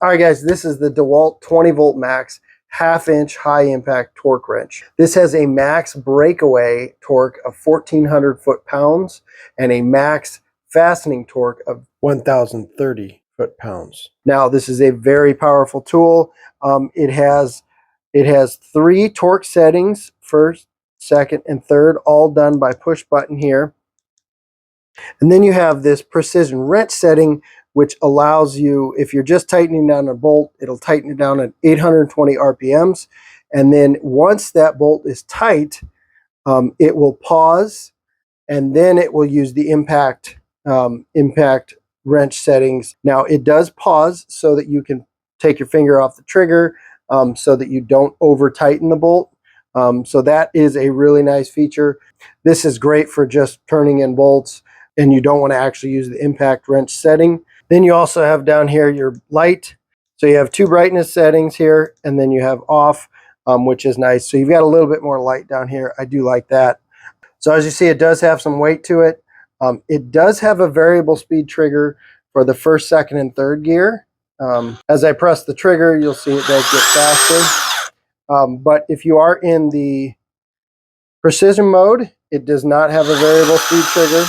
All right, guys, this is the Dewalt 20 volt max half-inch high impact torque wrench. This has a max breakaway torque of 1,400 foot-pounds and a max fastening torque of 1,030 foot-pounds. Now, this is a very powerful tool. It has 3 torque settings, first, second, and third, all done by push button here. And then you have this precision wrench setting, which allows you, if you're just tightening down a bolt, it'll tighten it down at 820 RPMs. And then once that bolt is tight, it will pause, and then it will use the impact wrench settings. Now, it does pause so that you can take your finger off the trigger, so that you don't over tighten the bolt. So that is a really nice feature. This is great for just turning in bolts, and you don't want to actually use the impact wrench setting. Then you also have down here your light. So you have 2 brightness settings here, and then you have off, which is nice. So you've got a little bit more light down here. I do like that. So as you see, it does have some weight to it. It does have a variable speed trigger for the first, second, and third gear. As I press the trigger, you'll see it does get faster. But if you are in the precision mode, it does not have a variable speed trigger.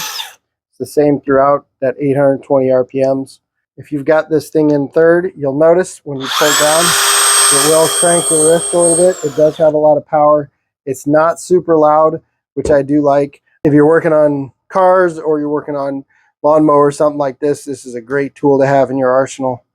The same throughout, that 820 RPMs. If you've got this thing in third, you'll notice when you pull down, it will crank the wrist a little bit. It does have a lot of power. It's not super loud, which I do like. If you're working on cars or you're working on lawnmower or something like this, this is a great tool to have in your arsenal.